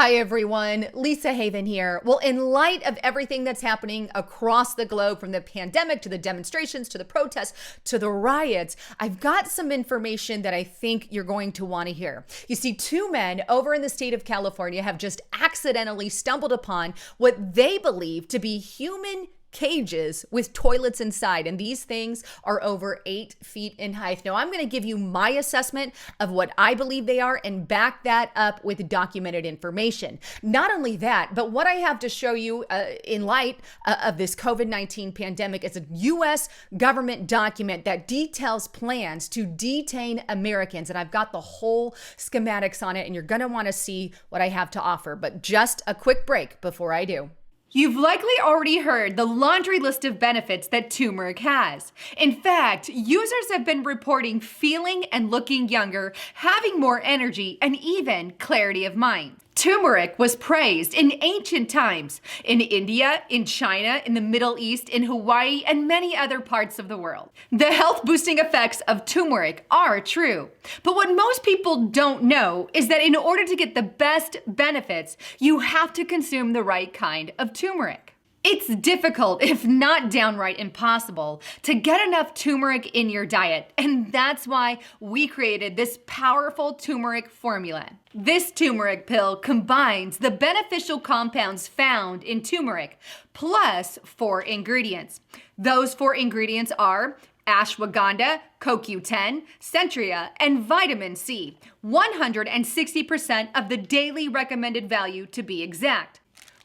Hi everyone, Lisa Haven here. Well, in light of everything that's happening across the globe, from the pandemic to the demonstrations to the protests to the riots, I've got some information that I think you're going to want to hear. You see, two men over in the state of California have just accidentally stumbled upon what they believe to be human cages with toilets inside, and these things are over 8 feet in height. Now, I'm going to give you my assessment of what I believe they are and back that up with documented information. Not only that, but what I have to show you in light of this COVID-19 pandemic is a U.S. government document that details plans to detain Americans, and I've got the whole schematics on it, and you're going to want to see what I have to offer. But just a quick break before I do. You've likely already heard the laundry list of benefits that turmeric has. In fact, users have been reporting feeling and looking younger, having more energy, and even clarity of mind. Turmeric was praised in ancient times in India, in China, in the Middle East, in Hawaii, and many other parts of the world. The health-boosting effects of turmeric are true. But what most people don't know is that in order to get the best benefits, you have to consume the right kind of turmeric. It's difficult, if not downright impossible, to get enough turmeric in your diet, and that's why we created this powerful turmeric formula. This turmeric pill combines the beneficial compounds found in turmeric, plus 4 ingredients. Those 4 ingredients are ashwagandha, CoQ10, centria, and vitamin C, 160% of the daily recommended value to be exact.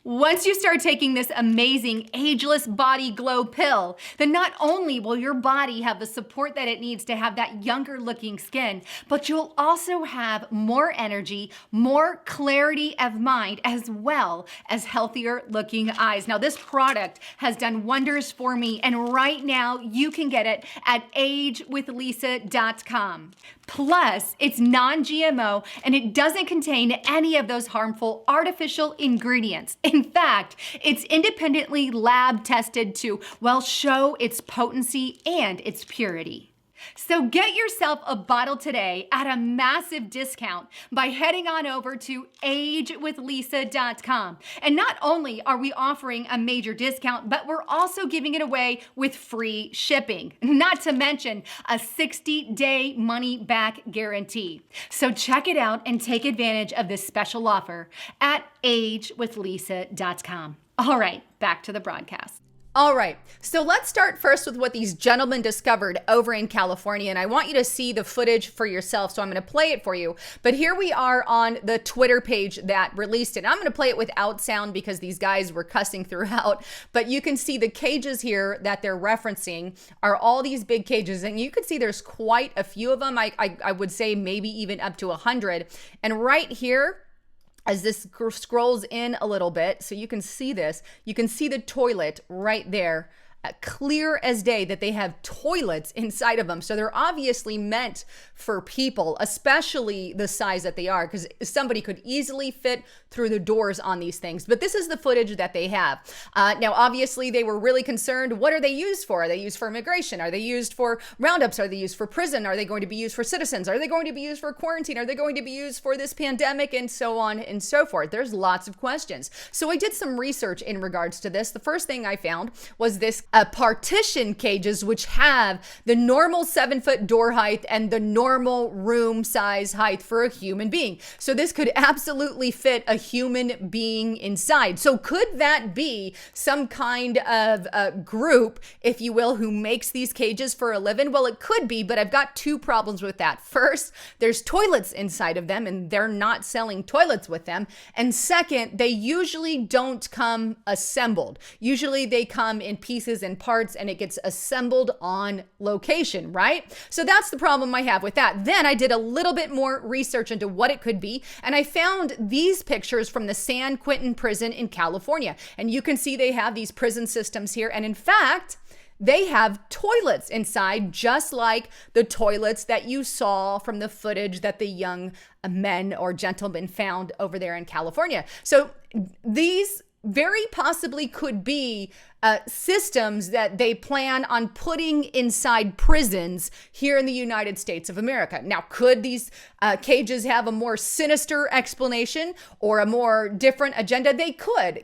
Once you start taking this amazing ageless body glow pill, then not only will your body have the support that it needs to have that younger looking skin, but you'll also have more energy, more clarity of mind, as well as healthier looking eyes. Now, this product has done wonders for me, and right now you can get it at agewithlisa.com. Plus, it's non-GMO and it doesn't contain any of those harmful artificial ingredients. In fact, it's independently lab tested to, well, show its potency and its purity. So get yourself a bottle today at a massive discount by heading on over to agewithlisa.com. And not only are we offering a major discount, but we're also giving it away with free shipping, not to mention a 60-day money-back guarantee. So check it out and take advantage of this special offer at agewithlisa.com. All right, back to the broadcast. All right, so let's start first with what these gentlemen discovered over in California, and I want you to see the footage for yourself, so I'm going to play it for you. But here we are on the Twitter page that released it. I'm going to play it without sound because these guys were cussing throughout, but you can see the cages here that they're referencing are all these big cages, and you can see there's quite a few of them. I would say maybe even up to 100, and right here, as this scrolls in a little bit, so you can see this, you can see the toilet right there, clear as day that they have toilets inside of them. So they're obviously meant for people, especially the size that they are, because somebody could easily fit through the doors on these things. But this is the footage that they have. Now, obviously, they were really concerned. What are they used for? Are they used for immigration? Are they used for roundups? Are they used for prison? Are they going to be used for citizens? Are they going to be used for quarantine? Are they going to be used for this pandemic? And so on and so forth. There's lots of questions. So I did some research in regards to this. The first thing I found was this partition cages, which have the normal 7-foot door height and the normal room size height for a human being. So this could absolutely fit a human being inside. So could that be some kind of group, if you will, who makes these cages for a living? Well, it could be, but I've got 2 problems with that. First, there's toilets inside of them and they're not selling toilets with them. And second, they usually don't come assembled. Usually they come in pieces and parts and it gets assembled on location, right? So that's the problem I have with that. Then I did a little bit more research into what it could be, and I found these pictures from the San Quentin prison in California. And you can see they have these prison systems here, and in fact, they have toilets inside, just like the toilets that you saw from the footage that the young men or gentlemen found over there in California. So these very possibly could be systems that they plan on putting inside prisons here in the United States of America. Now, could these cages have a more sinister explanation or a more different agenda? They could.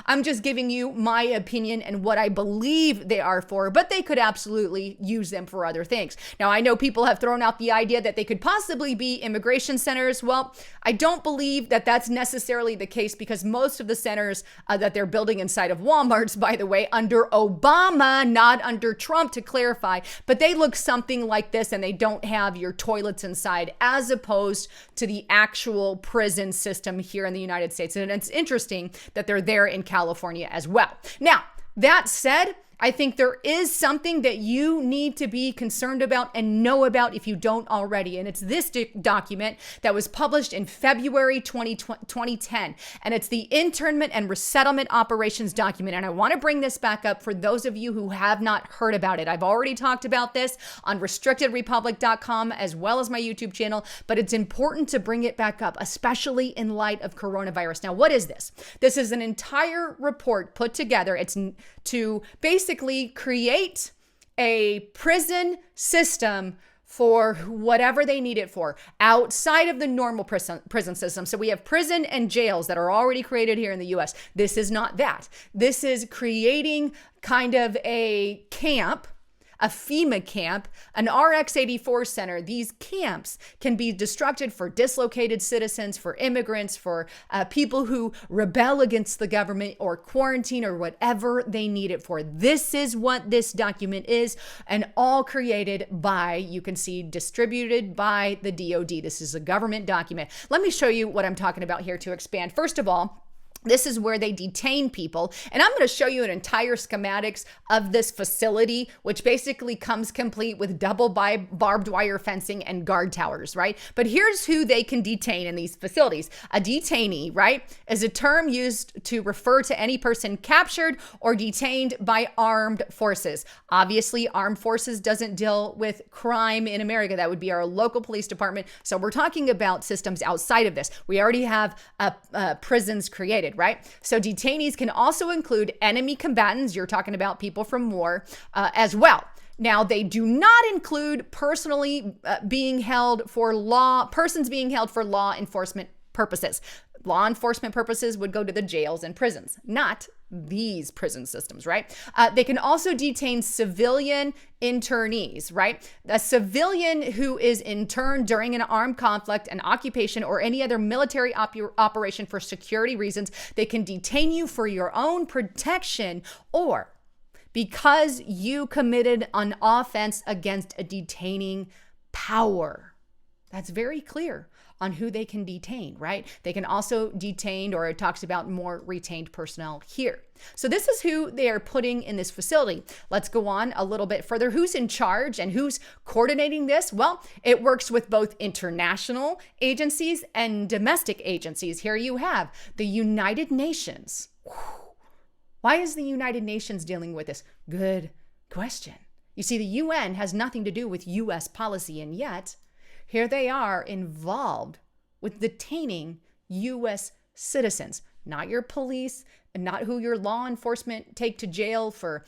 I'm just giving you my opinion and what I believe they are for, but they could absolutely use them for other things. Now, I know people have thrown out the idea that they could possibly be immigration centers. Well, I don't believe that that's necessarily the case, because most of the centers that they're building inside of Walmarts, by the way, under Obama, not under Trump, to clarify, but they look something like this, and they don't have your toilets inside, as opposed to the actual prison system here in the United States. And it's interesting that they're there in California as well. Now, that said, I think there is something that you need to be concerned about and know about if you don't already. And it's this document that was published in February 2010. And it's the Internment and Resettlement Operations document. And I want to bring this back up for those of you who have not heard about it. I've already talked about this on restrictedrepublic.com as well as my YouTube channel, but it's important to bring it back up, especially in light of coronavirus. Now, what is this? This is an entire report put together. It's to basically create a prison system for whatever they need it for outside of the normal prison system. So we have prison and jails that are already created here in the US. This is not that. This is creating kind of a camp, a FEMA camp, an RX-84 center. These camps can be constructed for dislocated citizens, for immigrants, for people who rebel against the government or quarantine or whatever they need it for. This is what this document is, and all created by, you can see, distributed by the DoD. This is a government document. Let me show you what I'm talking about here to expand. First of all, this is where they detain people. And I'm going to show you an entire schematics of this facility, which basically comes complete with double barbed wire fencing and guard towers, right? But here's who they can detain in these facilities. A detainee, right, is a term used to refer to any person captured or detained by armed forces. Obviously, armed forces doesn't deal with crime in America. That would be our local police department. So we're talking about systems outside of this. We already have prisons created, right? So detainees can also include enemy combatants. You're talking about people from war as well. Now, they do not include persons being held for law enforcement purposes. Law enforcement purposes would go to the jails and prisons, not these prison systems, right? They can also detain civilian internees, right? A civilian who is interned during an armed conflict, an occupation, or any other military operation for security reasons, they can detain you for your own protection or because you committed an offense against a detaining power. That's very clear on who they can detain, right? They can also detain, or it talks about more retained personnel here. So this is who they are putting in this facility. Let's go on a little bit further. Who's in charge and who's coordinating this? Well, it works with both international agencies and domestic agencies. Here you have the United Nations. Why is the United Nations dealing with this? Good question. You see, the UN has nothing to do with US policy, and yet here they are involved with detaining U.S. citizens, not your police, and not who your law enforcement take to jail for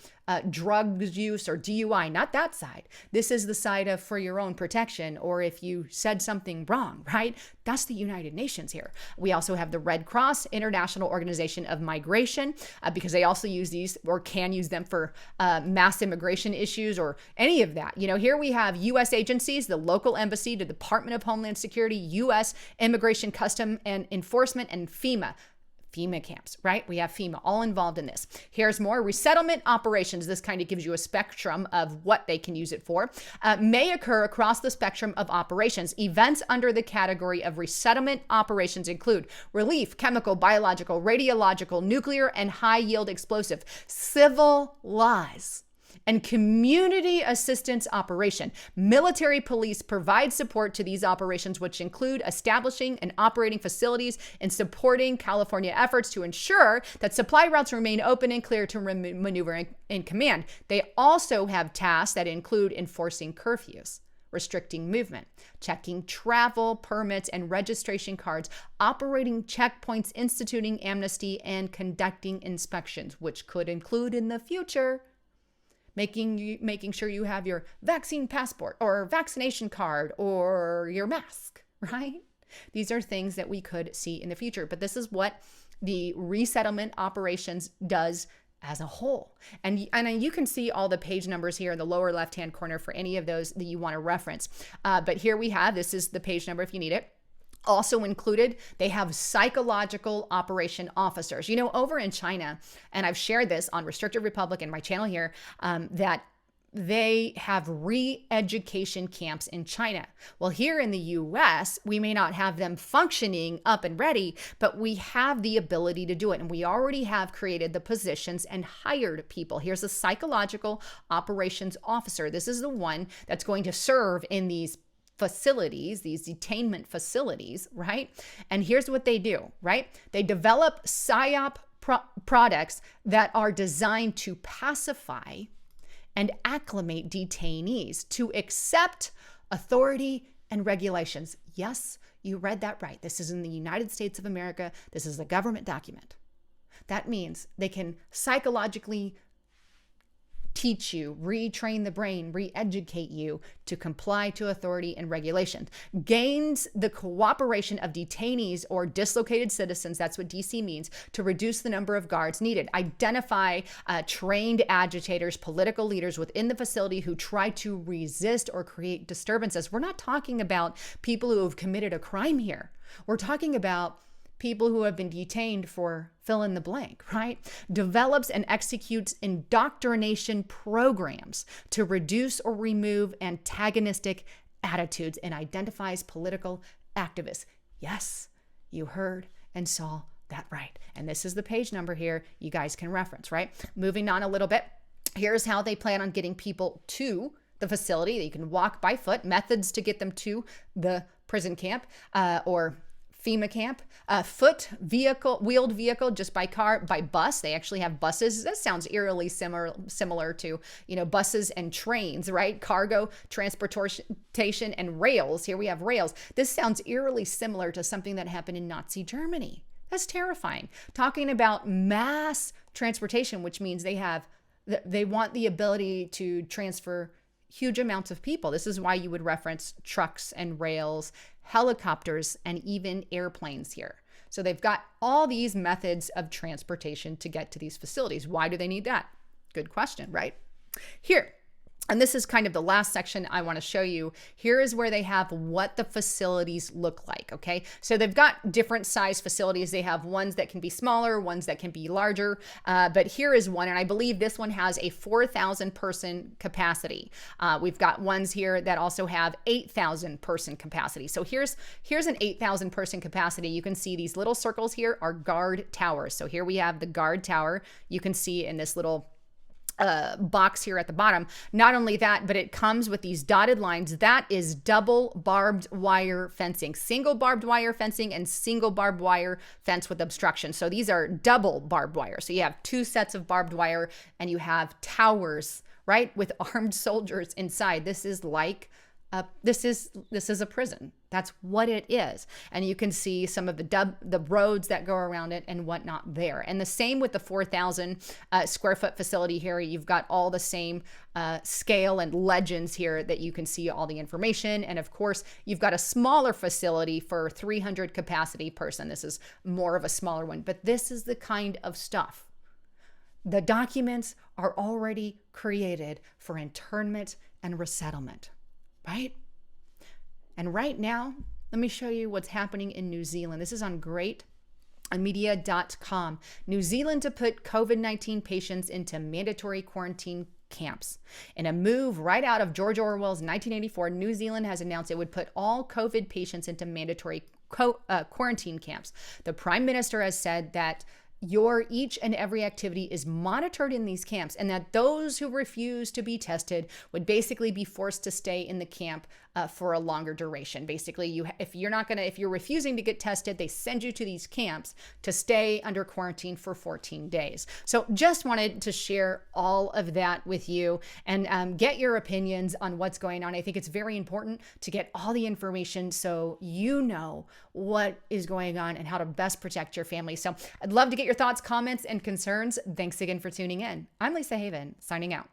drugs use or DUI, not that side. This is the side of for your own protection, or if you said something wrong, right? That's the United Nations here. We also have the Red Cross, International Organization of Migration, because they also use these or can use them for mass immigration issues or any of that. Here we have U.S. agencies, the local embassy, the Department of Homeland Security, U.S. Immigration, Custom and Enforcement, and FEMA camps, right? We have FEMA all involved in this. Here's more resettlement operations. This kind of gives you a spectrum of what they can use it for. May occur across the spectrum of operations. Events under the category of resettlement operations include relief, chemical, biological, radiological, nuclear, and high-yield explosive, civil laws, and community assistance operation. Military police provide support to these operations, which include establishing and operating facilities and supporting California efforts to ensure that supply routes remain open and clear to maneuver in command. They also have tasks that include enforcing curfews, restricting movement, checking travel permits and registration cards, operating checkpoints, instituting amnesty, and conducting inspections, which could include in the future making sure you have your vaccine passport or vaccination card or your mask, right? These are things that we could see in the future, but this is what the resettlement operations does as a whole. And you can see all the page numbers here in the lower left-hand corner for any of those that you want to reference. But here we have, this is the page number if you need it. Also included, they have psychological operation officers. You know, over in China, and I've shared this on Restricted Republic and my channel here, that they have re-education camps in China. Well, here in the US, we may not have them functioning up and ready, but we have the ability to do it. And we already have created the positions and hired people. Here's a psychological operations officer. This is the one that's going to serve in these facilities, these detainment facilities, right? And here's what they do, right? They develop PSYOP products that are designed to pacify and acclimate detainees to accept authority and regulations. Yes, you read that right. This is in the United States of America. This is a government document. That means they can psychologically teach you, retrain the brain, re-educate you to comply to authority and regulations. Gains the cooperation of detainees or dislocated citizens, that's what DC means, to reduce the number of guards needed. Identify trained agitators, political leaders within the facility who try to resist or create disturbances. We're not talking about people who have committed a crime here. We're talking about people who have been detained for fill in the blank, right? Develops and executes indoctrination programs to reduce or remove antagonistic attitudes and identifies political activists. Yes, you heard and saw that right. And this is the page number here you guys can reference, right? Moving on a little bit. Here's how they plan on getting people to the facility. You can walk by foot, methods to get them to the prison camp or FEMA camp, wheeled vehicle, just by car, by bus. They actually have buses. That sounds eerily similar to, buses and trains, right? Cargo, transportation, and rails. Here we have rails. This sounds eerily similar to something that happened in Nazi Germany. That's terrifying. Talking about mass transportation, which means they want the ability to transfer huge amounts of people. This is why you would reference trucks and rails, helicopters, and even airplanes here. So they've got all these methods of transportation to get to these facilities. Why do they need that? Good question, right? Here, and this is kind of the last section I want to show you. Here is where they have what the facilities look like, okay? So they've got different size facilities. They have ones that can be smaller, ones that can be larger, but here is one, and I believe this one has a 4,000 person capacity. We've got ones here that also have 8,000 person capacity. So here's an 8,000 person capacity. You can see these little circles here are guard towers. So here we have the guard tower. You can see in this little box here at the bottom. Not only that, but it comes with these dotted lines. That is double barbed wire fencing, single barbed wire fencing and single barbed wire fence with obstruction. So these are double barbed wire. So you have two sets of barbed wire and you have towers, right? With armed soldiers inside. This is like this is a prison. That's what it is. And you can see some of the roads that go around it and whatnot there. And the same with the 4,000 square foot facility here. You've got all the same scale and legends here that you can see all the information. And of course, you've got a smaller facility for 300 capacity person. This is more of a smaller one, but this is the kind of stuff. The documents are already created for internment and resettlement. Right? And right now, let me show you what's happening in New Zealand. This is on greatmedia.com. New Zealand to put COVID-19 patients into mandatory quarantine camps. In a move right out of George Orwell's 1984, New Zealand has announced it would put all COVID patients into mandatory quarantine camps. The Prime Minister has said that your each and every activity is monitored in these camps, and that those who refuse to be tested would basically be forced to stay in the camp for a longer duration. Basically, if you're refusing to get tested, they send you to these camps to stay under quarantine for 14 days. So just wanted to share all of that with you and get your opinions on what's going on. I think it's very important to get all the information so you know what is going on and how to best protect your family. So I'd love to get your thoughts, comments, and concerns. Thanks again for tuning in. I'm Lisa Haven, signing out.